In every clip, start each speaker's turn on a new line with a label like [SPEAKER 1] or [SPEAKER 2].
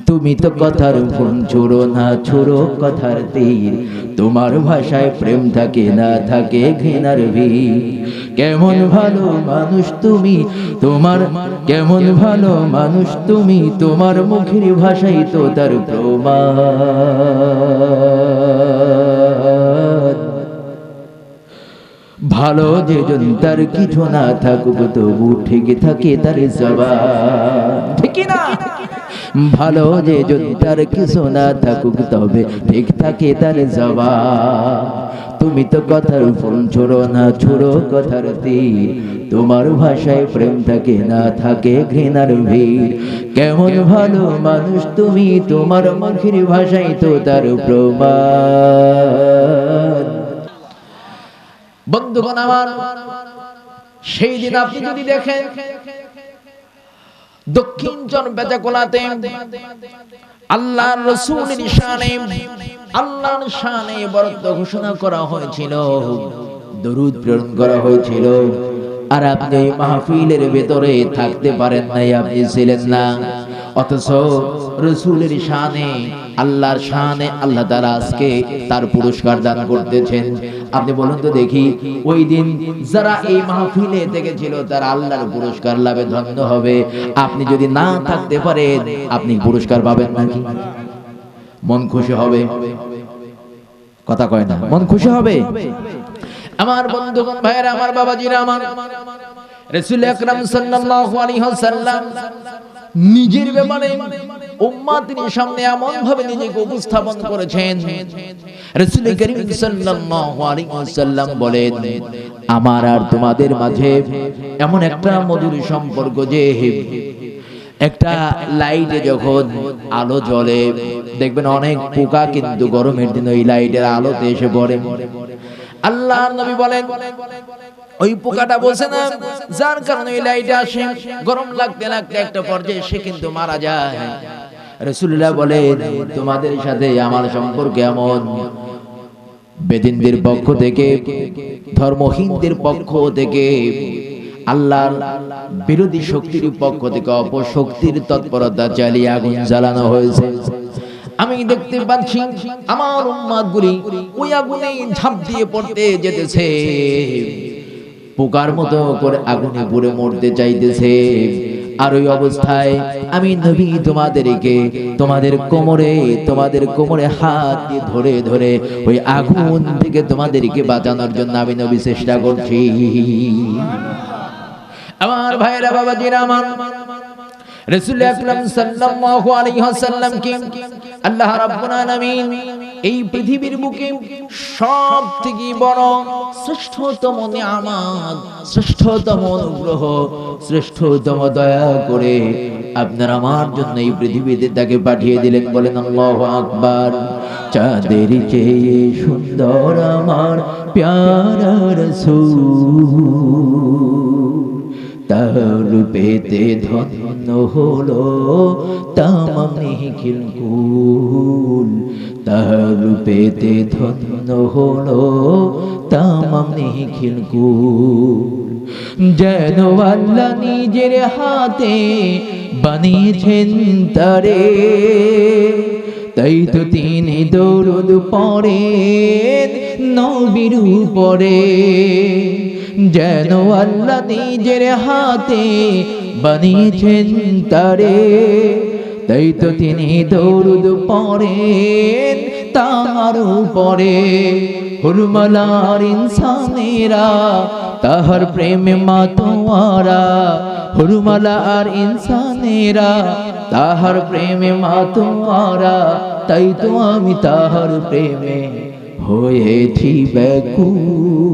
[SPEAKER 1] তুমি তো কথার ফুল ছোড়ো না, ছোড়ো কথার তীর। তোমার ভাষায় প্রেম থাকে না থাকে ঘৃণার ভিড়। কেমন ভালো মানুষ তুমি, তোমার কেমন ভালো মানুষ তুমি, তোমার মুখের ভাষাই তো তার প্রমাণ। ভালো যেজন তার কিছু না থাকুক তবু ঠিক থাকে তার জবান, ঠিক না? ভালো যেজন তার কিছু না থাকুক তবে ঠিক থাকে তার জবান। তুমি তো কথার ফুল ছোড়ো না, ছোড়ো কথার তীর। তোমার ভাষায় প্রেম থাকে না থাকে ঘৃণার ভিড়। কেমন ভালো মানুষ তুমি, তোমার মুখের ভাষাই তো তার প্রমাণ। বন্ধুগণ আমার, সেই দিন আপনি যদি দেখেন দক্ষিণ জন বেজাকোলাতে আল্লাহর রাসূলের শানে, আল্লাহর শানে বরত্ব ঘোষণা করা হয়েছিল, দরুদ প্রেরণ করা হয়েছিল। আর আপনি মাহফিলের ভেতরে থাকতে পারেন নাই, আপনি ছিলেন না। অথচ রাসূলের শানে, আল্লাহর শানে আল্লাহ তাআলা আজকে তার পুরস্কার দান করতেছেন। আপনি বলুন তো দেখি, ওই দিন যারা এই মাহফিলে থেকেছিল তারা আল্লাহর পুরস্কার লাভে ধন্য হবে। আপনি যদি না থাকতে পারেন, আপনি পুরস্কার পাবেন নাকি? মন খুশি হবে? কথা কয় না, মন খুশি হবে? আমার বন্ধুগণ, ভাইরা আমার, বাবাজিরা আমার, রাসূল আকরাম সাল্লাল্লাহু আলাইহি ওয়াসাল্লাম নিজের ব্যাপারে উম্মতের সামনে এমন ভাবে নিজেকে উপস্থাপন করেছেন। রাসূল করিম সাল্লাল্লাহু আলাইহি ওয়াসাল্লাম বলেন, আমার আর তোমাদের মাঝে এমন একটা মধুর সম্পর্ক যে একটা লাইটে যখন আলো জ্বলে, দেখবেন অনেক পোকা কিন্তু গরমের দিনে ওই লাইটের আলোতে এসে পড়ে। আল্লাহর নবী বলেন, ওই পোকাটা বসে না, যার কারণে ওই লাইটে আসে, গরম লাগতে লাগতে একটা পর্যায়ে সে কিন্তু মারা যায়। রাসূলুল্লাহ বলেন, তোমাদের সাথে আমার সম্পর্ক এমন, বেদিনদের পক্ষ থেকে, ধর্মহীনদের পক্ষ থেকে, আল্লাহর বিরোধী শক্তির পক্ষ থেকে অপশক্তির তৎপরতা চালিয়ে আগুন জ্বালানো হয়েছে। আমি দেখতে পাচ্ছি আমার উম্মতগুলি ওই আগুনে ঝাঁপ দিয়ে পড়তে যেতেছে, পোকার মতো করে আগুনে পুড়ে মরতে চাইতেছে। আর ওই অবস্থায় আমি নবী তোমাদেরকে তোমাদের কোমরে হাত দিয়ে ধরে ধরে ওই আগুন থেকে তোমাদেরকে বাঁচানোর জন্য আমি নবী চেষ্টা করছি। আমার ভাইরা, বাবাজিরা আমার, রাসূল আকরাম সাল্লাল্লাহু আলাইহি ওয়াসাল্লাম কি আল্লাহ রাব্বুল আলামিন এই পৃথিবীর বুকে সবথেকে বড় শ্রেষ্ঠতম নিয়ামত, শ্রেষ্ঠতম অনুগ্রহ, শ্রেষ্ঠতম দয়া করে আপনার আমার জন্য এই পৃথিবীতে তাকে পাঠিয়ে দিলেন। বলেন আল্লাহু আকবার। চাঁদের চেয়ে সুন্দর আমার প্যারা রাসূল, তার রূপেতে ধন্য হলো তামাম নিখিল কুল, তার রূপেতে ধন্য হলো তামাম নিখিল কুল। যেন আল্লাহ নিজের হাতে বানিয়েছেন তারে, তাই তো তিনি দরুদ পড়েন নবীর উপরে। যেন আল্লাহ নিজের হাতে বানিয়েছেন তারে, তাই তো তিনি দরুদ পড়েন তার উপরে। হুরমালার ইনসানেরা তাহার প্রেমে মাতোয়ারা, হুরমালার ইনসানেরা তাহার প্রেমে মাতোয়ারা, তাই তো আমি তাহার প্রেমে হয়েছি ব্যাকুল।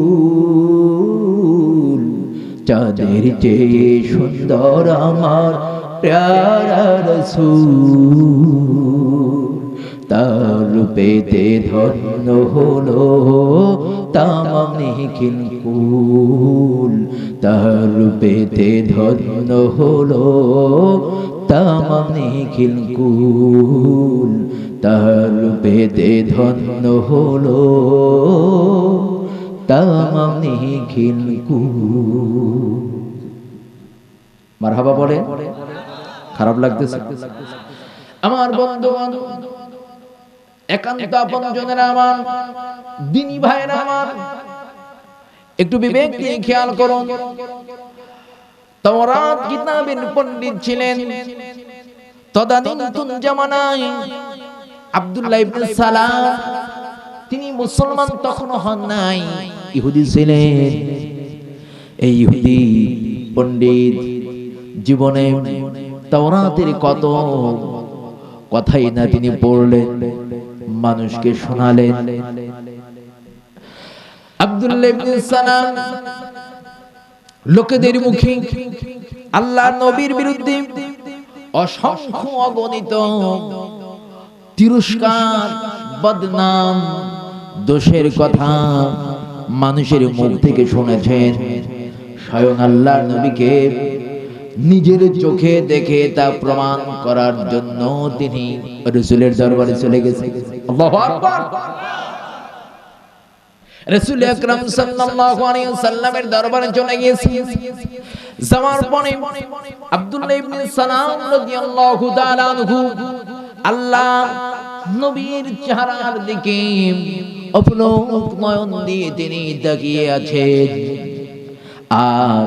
[SPEAKER 1] চাঁদের চেয়ে সুন্দর আমার প্যারা রাসূল, তার রূপেতে ধন্য হলো তামাম নিখিল কুল, তার রূপেতে ধন্য হলো তামাম নিখিল কুল, তার রূপেতে ধন্য হলো তামাম নিখিল কুল। মারহাবা বলে, খারাপ লাগতেছে? আমার বন্ধু একান্ত আপনজনেরা আমার, দিনী ভাইরা আমার, একটু বিবেক দিয়ে খেয়াল করুন। তাওরাত কিতাবের পণ্ডিত ছিলেন তদানীন্তন জামানায় আব্দুল্লাহ ইবনে সালাম। তিনি মুসলমান তখনও হন নাই, ইহুদি ছিলেন। এই ইহুদি পণ্ডিত জীবনে তাওরাতের কত কথাই না তিনি পড়লেন, মানুষকে শোনালেন। আব্দুল্লাহ ইবনে সালাম লোকেদের মুখে আল্লাহর নবীর বিরুদ্ধে অসংখ্য অগণিত তিরস্কার, বদনাম, দোষের কথা মানুষের মুখ থেকে শুনেছেন। স্বয়ং আল্লাহর নবীকে নিজের চোখে দেখে তা প্রমাণ করার জন্য তিনি রাসূলের দরবারে চলে গেছেন। আল্লাহু আকবার। রাসূল আকরাম সাল্লাল্লাহু আলাইহি ওয়াসাল্লামের দরবারে চলে গেছেন। যাওয়ার পরে আব্দুল্লাহ ইবনে সালাম রাদিয়াল্লাহু তাআলা আনহু আল্লাহ নবীর চেহারার দিকে অপলক নয়ন দিয়ে তিনি তাকিয়ে আছেন, আর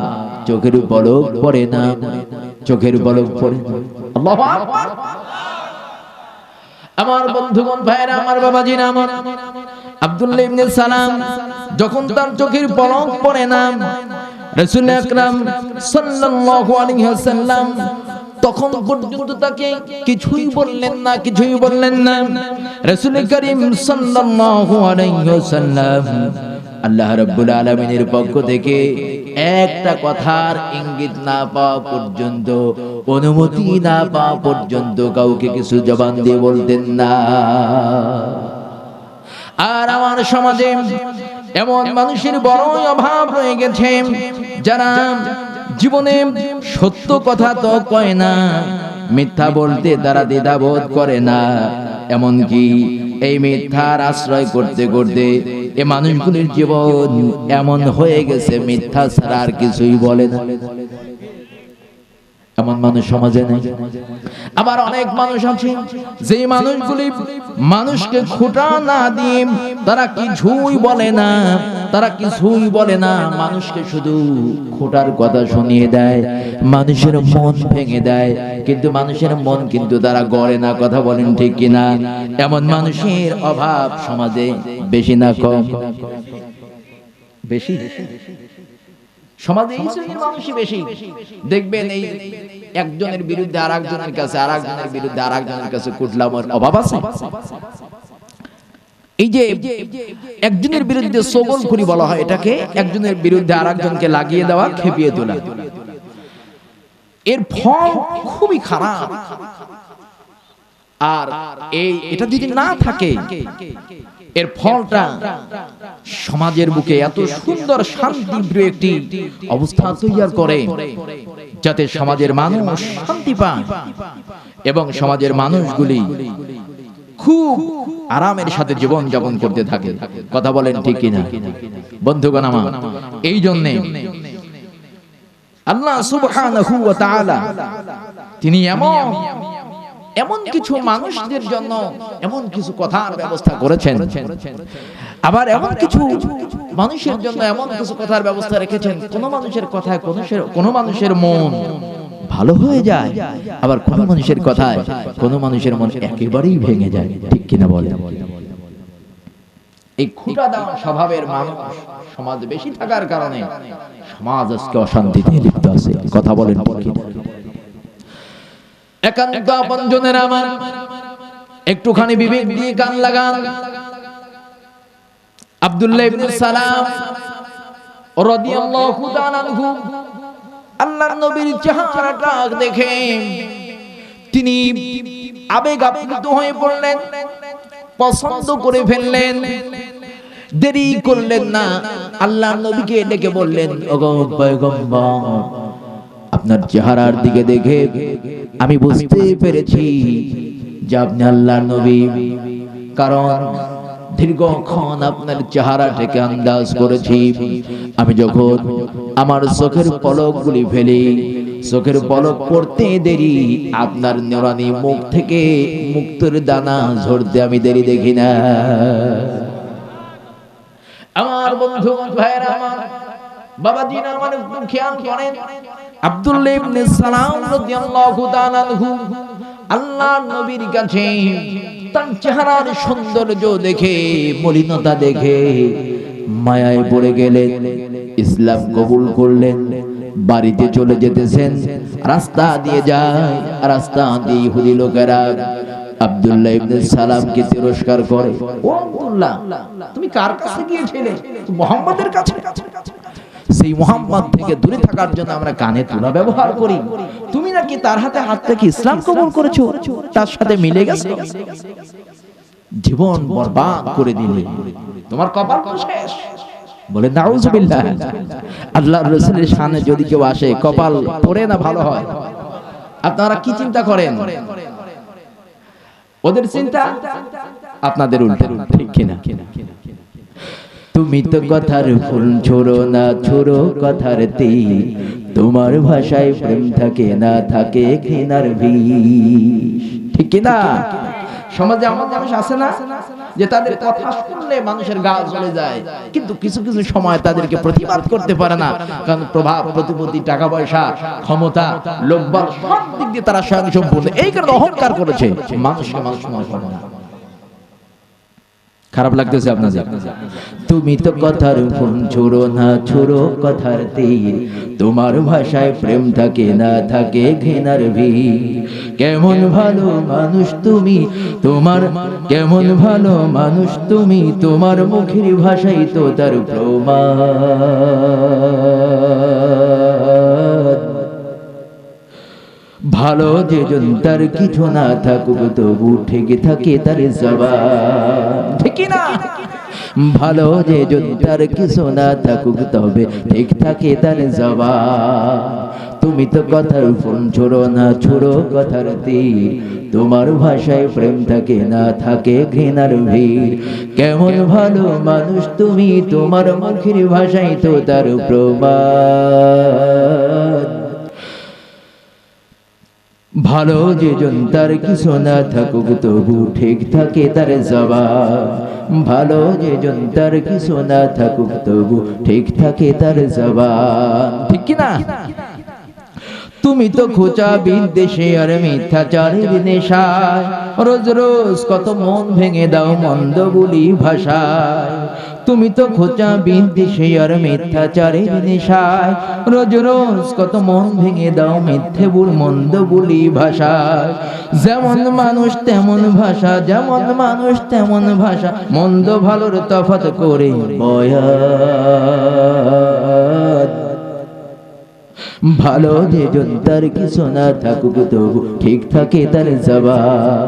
[SPEAKER 1] চোখের পলক পড়ে না, চোখের পলক পড়ে না। আল্লাহু আকবার। আমার বন্ধুগণ, ভাইরা আমার, বাবাজিরা আমার, আব্দুল্লাহ ইবনে সালাম যখন তার চোখের পলক পড়ে না, রাসূল আকরাম সাল্লাল্লাহু আলাইহি ওয়াসাল্লাম তখন পর্যন্ত তাকে কিছুই বললেন না, কিছুই বললেন না। রাসূল করিম সাল্লাল্লাহু আলাইহি ওয়াসাল্লাম আল্লাহ রাব্বুল আলামিনের পক্ষ থেকে একটা কথার ইঙ্গিত না পাওয়া পর্যন্ত, অনুমতি না পাওয়া পর্যন্ত কাউকে কিছু জবান দিয়ে বলতেন না। আর আমার সমাজে এমন মানুষের বড়ই অভাব রয়ে গেছে, যারা জীবনে সত্য কথা তো কয় না, মিথ্যা বলতে তারা দ্বিধাবোধ করে না। এমনকি এই মিথ্যার আশ্রয় করতে করতে এই মানুষগুলির জীবন এমন হয়ে গেছে, মিথ্যা ছাড়া আর কিছুই বলে না। এমন মানুষ সমাজে নেই। আবার অনেক মানুষ আছে যে মানুষগুলি মানুষকে খোঁটা না দিয়ে তারা কিছুই বলে না, তারা কিছুই বলে না, মানুষকে শুধু খোঁটার কথা শুনিয়ে দেয়, মানুষের মন ভেঙে দেয়, কিন্তু মানুষের মন কিন্তু তারা গড়ে না। কথা বলেন ঠিক কিনা? এমন মানুষের অভাব সমাজে বেশি না কম? বেশি। সমাজে এই শ্রেণীর মানুষই বেশি। দেখবেন এই একজনের বিরুদ্ধে আরেকজনের কাছে, আরেকজনের বিরুদ্ধে আরেকজনের কাছে কুটলামের অভাব আছে। এই যে একজনের বিরুদ্ধে সগলখুরি বলা হয়, এটাকে একজনের বিরুদ্ধে আরেকজনকে লাগিয়ে দেওয়া, খেপিয়ে তোলা। এর ফল খুবই খারাপ। আর এটা যদি না থাকে, এর ফলটা সমাজের বুকে এত সুন্দর শান্তিপ্রিয় একটি অবস্থা তৈরি করে, যাতে সমাজের মানুষ শান্তি পায় এবং সমাজের মানুষগুলি খুব আরামের সাথে জীবন যাপন করতে থাকে। কথা বলেন ঠিক কিনা? বন্ধুগণ আমার, এই জন্যে আল্লাহ সুবহানাহু ওয়া তাআলা তিনি এমন কিছু মানুষদের জন্য এমন কিছু কথার ব্যবস্থা করেছেন, আবার এমন কিছু মানুষের জন্য এমন কিছু কথার ব্যবস্থা রেখেছেন, কোন মানুষের কথায় কোন মানুষের মন ভালো হয়ে যায়, আবার কোন মানুষের কথায় কোন মানুষের মন একেবারেই ভেঙে যায়। ঠিক কিনা বলেন? এই খুঁটা দেওয়া স্বভাবের মানুষ সমাজ বেশি থাকার কারণে সমাজ আজকে অশান্তিতে লিপ্ত আছে। কথা বলেন ঠিক কিনা? একান্ত আপনজনের আমার, একটুখানি বিবেক দিয়ে কান লাগান। আব্দুল্লাহ ইবনে সালাম রাদিয়াল্লাহু তাআলা আনহু আল্লাহর নবীর চেহারাটা দেখে তিনি আবেগ আপ্লুত হয়ে পড়লেন, পছন্দ করে ফেললেন। দেরি করলেন না, আল্লাহর নবীকে ডেকে বললেন, ওগো পয়গম্বর, আপনার চেহারার দিকে দেখে আমি বুঝতে পেরেছি যে আপনি আল্লাহর নবী, কারণ দীর্ঘক্ষণ আপনার চেহারা থেকে আন্দাজ করেছি। আমি যখন আমার চোখের পলকগুলি ফেলি, চোখের পলক পড়তে দেরি, আপনার নুরানি মুখ থেকে মুক্তোর দানা ঝরতে আমি দেরি দেখি না। আমার বন্ধু ভাইরা আমার, বাবাজিরা আমার একটু খেয়াল করেন, আব্দুল্লাহ ইবনে সালাম রাদিয়াল্লাহু তাআলা আনহু আল্লাহর নবীর কাছে তার চেহারার সৌন্দর্য দেখে, মলিনতা দেখে মায়ায় পড়ে গেলেন, ইসলাম কবুল করলেন। বাড়িতে চলে যেতেছেন, রাস্তা দিয়ে যায়, রাস্তা দিয়ে ইহুদি লোকেরা আব্দুল্লাহ ইবনে সালামকে তিরস্কার করে, ও আব্দুল্লাহ তুমি কার কাছে গিয়েছিলে? মুহাম্মাদের কাছে। সেই মুহাম্মদ থেকে দূরে থাকার জন্য আমরা কানে তুলা ব্যবহার করি, তুমি নাকি তার হাতে হাত থেকে ইসলাম কবুল করেছো, তার সাথে মিলে গেছো, জীবন বরবাদ করে দিলে, তোমার কপাল শেষ। বলে নাউজুবিল্লাহ। আল্লাহর রাসূলের শানে যদি কেউ আসে কপাল পড়ে না ভালো হয়। আপনারা কি চিন্তা করেন? ওদের চিন্তা আপনাদের উল্টো, ঠিক কিনা? তুমি তো কথার ফুল ছোড়ো না, ছোড়ো কথার তীর, তোমার ভাষায় প্রেম থাকে না, থাকে ঘৃণার বিষ, ঠিক কিনা? সমাজে এমন মানুষ আছে না যে তাদের কথা শুনলে মানুষের গা জ্বলে যায়, কিন্তু কিছু কিছু সময় তাদেরকে প্রতিবাদ করতে পারে না, কারণ প্রভাব, প্রতিপত্তি, টাকা পয়সা, ক্ষমতা, লোকবল সব দিক দিয়ে তারা স্বয়ংসম্পূর্ণ, এই কারণে অহংকার করেছে, মানুষকে মানুষ মনে করে না। খারাপ লাগতেছে আপনাদের? তুমি তো কথার ফুল ছোড়ো না, ছোড়ো কথার তীর, তোমার ভাষায় প্রেম থাকে না, থাকে ঘৃণার ভিড়। কেমন ভালো মানুষ তুমি, তোমার কেমন ভালো মানুষ তুমি, তোমার মুখের ভাষাই তো তার প্রমাণ। ভালো যেজন তার কিছু না থাকুক তবু ঠিক থাকে তার জবান, ঠিক না? ভালো যেজন তার কিছু না থাকুক তবে ঠিক থাকে তার জবান। তুমি তো কথার ফুল ছোড়ো না, ছোড়ো কথার তীর, তোমার ভাষায় প্রেম থাকে না, থাকে ঘৃণার ভিড়। কেমন ভালো মানুষ তুমি, তোমার মুখের ভাষাই তো তার প্রমাণ। ভালো যেজন তার কিছু না থাকুক তবু ঠিক থাকে তার জবান। ভালো যেজন তার কিছু না থাকুক তবু ঠিক থাকে তার জবান, ঠিক কি না? তুমি তো খোঁচা বিদ্বেষে আর মিথ্যাচারের নেশায়, রোজ রোজ কত মন ভেঙে দাও মন্দ বলি ভাষায়। তুমি তো খোঁচা বিদ্বেষে আর মিথ্যাচারের নেশায়, রোজ রোজ কত মন ভেঙে দাও মিথ্যে বল মন্দ বলি ভাষায়। যেমন মানুষ তেমন ভাষা, যেমন মানুষ তেমন ভাষা, মন্দ ভালোর তফাৎ করে বয়ান। ভালো যেজন তার কিছু না থাকুক তবু ঠিক থাকে তার জবান।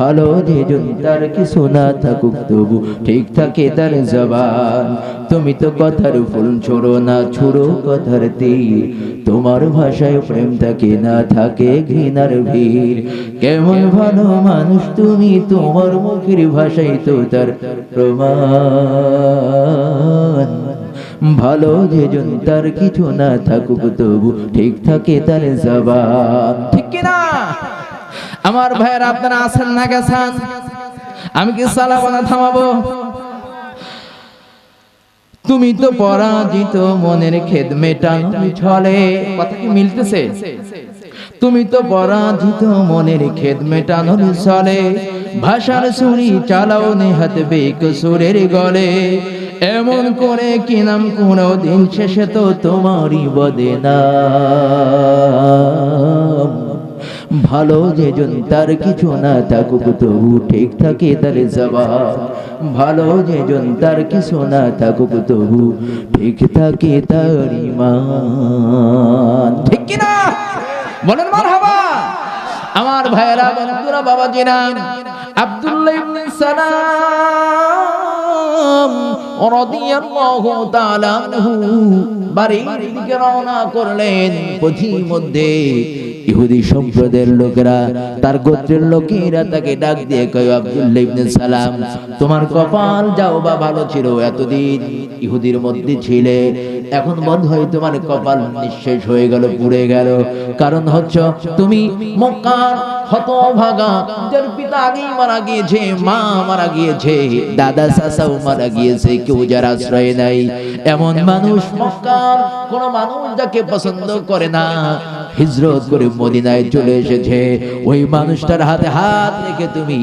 [SPEAKER 1] ভালো যেজন তার কিছু না থাকুক তবু ঠিক থাকে তার জবান। তুমি তো কথার ফুল ছোড়ো না, ছোড়ো কথার তীর, তোমার ভাষায় প্রেম থাকে না, থাকে ঘৃণার ভিড়। কেমন ভালো মানুষ তুমি, তোমার মুখের ভাষায় তো তার প্রমাণ। ভালো যেজন তার কিছু না থাকুক তবু ঠিক থাকে তার জবান, ঠিক কিনা? আমার ভাইয়েরা আপনারা আছেন না গেছেন? আমি কি সালাবানা থামাবো? তুমি তো পরাজিত মনের খেদ মেটানো ছলে, কথা কি মিলতেছে? তুমি তো পরাজিত মনের খেদ মেটানোর ছলে, ভাষার ছুরি চালাও নেহাত বেকসুরের গলে। এমন করে কি নাম কোনো দিন শেষে তো তোমারই বদনাম। ভালো যেজন তার কিছু না থাকুক তবু ঠিক থাকে তার জবান। ভালো যেজন তার কিছু না থাকুক তবু ঠিক থাকে তার ঈমান, ঠিক কি না? বলেন মারহাবা। আমার ভাইয়েরা, বন্ধুরা, বাবাজিরা, আব্দুল্লাহ ইবনে সালাম রাদিয়াল্লাহু তাআলা আনহু বাড়ির দিকে রওনা করলেন। পথিমধ্যে ইহুদি সম্প্রদায়ের লোকেরা, তার গোত্রের লোকেরা তাকে ডাক দিয়ে কয়, আব্দুল্লাহ ইবনে সালাম, তোমার কপাল যাও বা ভালো ছিল, এতদিন ইহুদির মধ্যে ছিলে, এখন মনে হয় তোমার কপাল নিঃশেষ হয়ে গেল, পুড়ে গেল। কারণ হচ্ছে তুমি মক্কার হতভাগা, যার পিতা আগেই মারা গিয়েছে, মা মারা গিয়েছে, দাদা চাচাও মারা গিয়েছে, কেউ যার আশ্রয় নাই, এমন মানুষ মক্কার কোন মানুষ যাকে পছন্দ করে না, হিজরত করে মদিনায় চলে এসেছে। ওই মানুষটার হাতে হাত রেখে তুমি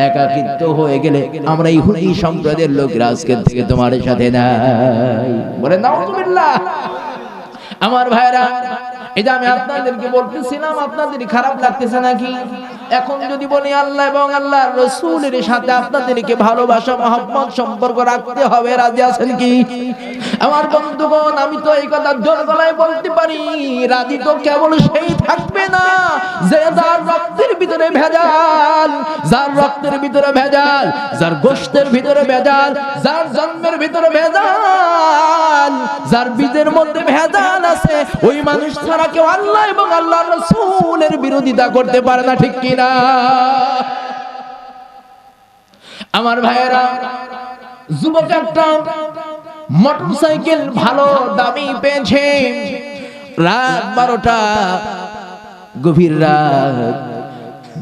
[SPEAKER 1] একাকিত্ব হয়ে গেলে, আমরা ইহুদি সম্প্রদায়ের লোকরা আজকের থেকে তোমার সাথে নাই। বলে নাউজুবিল্লাহ। আমার ভাইরা, এটা আমি আপনাদেরকে বলতেছিলাম, আপনাদের খারাপ লাগতেছে নাকি? এখন যদি বলি আল্লাহ এবং আল্লাহর রাসূলের সাথে আপনাদেরকে ভালোবাসা মহব্বত সম্পর্ক রাখতে হবে, রাজি আছেন কি? আমার বন্ধুগণ, আমি তো এই কথা জোর গলায় বলতে পারি, রাজি তো কেবল সেই থাকবে না যে যার রক্তের ভিতরে ভেজাল, যার রক্তের ভিতরে ভেজাল, যার গোশতের ভিতরে ভেজাল, যার জন্মের ভিতরে ভেজাল, যার বীজের মধ্যে ভেজাল আছে, ওই মানুষ ছাড়া কেউ আল্লাহ এবং আল্লাহর রাসূলের বিরোধিতা করতে পারে না, ঠিক কি না? আমার ভাইয়েরা, যুবক একটা মোটরসাইকেল ভালো দামি পেয়েছে, রাত 12টা, গভীর রাত,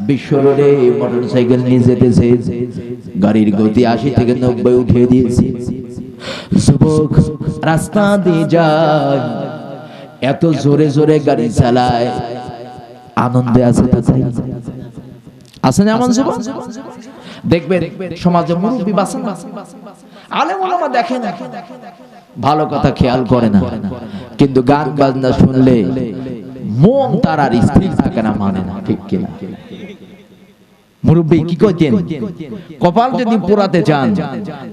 [SPEAKER 1] বিশ্ব রোডে মোটরসাইকেল নিয়ে যেতেছে, গাড়ির গতি 80 থেকে 90 উঠিয়ে দিয়েছে। যুবক রাস্তা দিয়ে যায়, এত জোরে জোরে গাড়ি চালায়, আনন্দে আছে না এমন যুবক? দেখবেন সমাজে মুরব্বি বাসেন না, আলেম ওলামা দেখেন, ভালো কথা খেয়াল করে না, কিন্তু গান বাজনা শুনলে মন তার আর স্থির থাকে না, মানে না, ঠিক কিনা? মুরব্বি কি কইতেন, কপাল যদি পোড়াতে চান,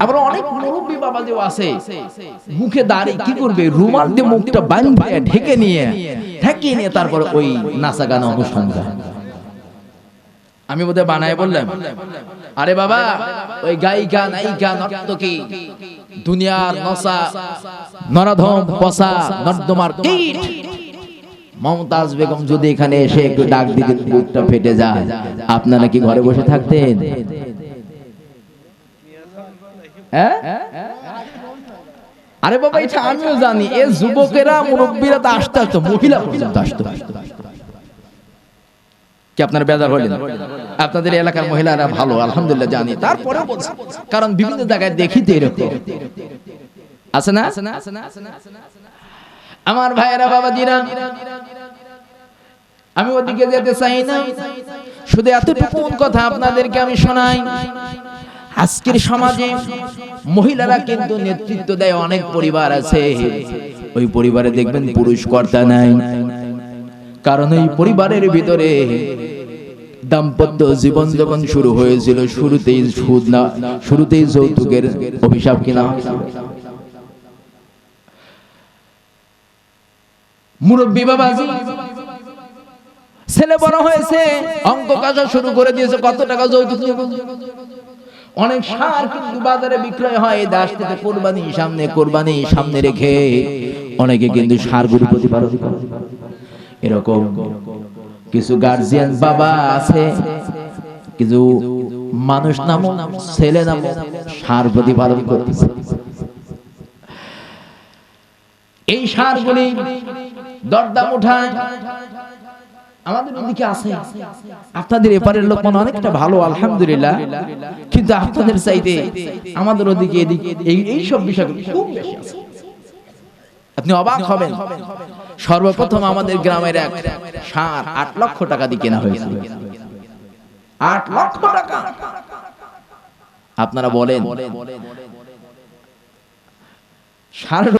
[SPEAKER 1] আবার অনেক মুরব্বি বাবা যে আছে, মুখে দাড়ি কি করবে, রুমাল দিয়ে মুখটা বাঁধিয়ে ঢেকে নিয়ে তারপর ওই নাচা গান অনুষ্ঠান করে। আমি বোধহয় বানায় বললাম, আরে বাবা, ওই গায়িকা নায়িকা নর্তকী, দুনিয়ার নসা নরাধম পসা নর্দমার কীট মমতাজ বেগম যদি এখানে এসে একটু ডাক দিকে বুকটা ফেটে যায়, আপনারা কি ঘরে বসে থাকতেন? হ্যাঁ? আরে বাবা, এটা আমিও জানি, এই যুবকেরা মুরব্বীরা তো আসতে আসতো, মহিলা পর্যন্ত আসতো। কি আপনারা বেজার হলেন? আপনাদের এলাকার মহিলারা ভালো, আলহামদুলিল্লাহ, জানি, তারপরেও বলছি, কারণ বিভিন্ন জায়গায় দেখি তো এরকম আছে না? আমার ভাইয়েরা, বাবাজিরা, আমি ওদিকে যেতে চাই না, শুধু এতটুকু কথা আপনাদেরকে আমি শোনাই। আজকের সমাজে মহিলারা কিন্তু নেতৃত্ব দেয়, অনেক পরিবার আছে, ওই পরিবারে দেখবেন পুরুষ কর্তা নাই, কারণ এই পরিবারের ভিতরে দাম্পত্য জীবন যখন শুরু হয়েছিল, শুরুতেই সুদ না, শুরুতেই যৌতুকের অভিশাপ কিনা। মুরব্বী বাবাজি, ছেলে বড় হয়েছে, অঙ্ক কাজা শুরু করে দিয়েছে, কত টাকা যৌতুক নেবে। অনেক সার কিন্তু বাজারে বিক্রয় হয়, দেশ থেকে কোরবানি সামনে রেখে অনেকে কিন্তু সারগুলো প্রতিপালন করে। এরকম কিছু গার্জিয়ান বাবা আছে, কিছু মানুষ নামক ছেলে নামক সার প্রতিপালন করতেছে। এই সারগুলি দরদাম উঠায়, আমাদের ওদিকে আছে, আপনাদের এপারের লোক মানে অনেকটা ভালো, আলহামদুলিল্লাহ, কিন্তু আপনাদের চাইতে আমাদের ওদিকে এই সব বিষয়গুলো খুব বেশি আছে। আপনি অবাক হবেন, সর্বপ্রথম আমাদের গ্রামের এক সার 8 লক্ষ টাকা দিয়ে কেনা হয়েছিল। 8 লক্ষ টাকা। আপনারা বলেন, সার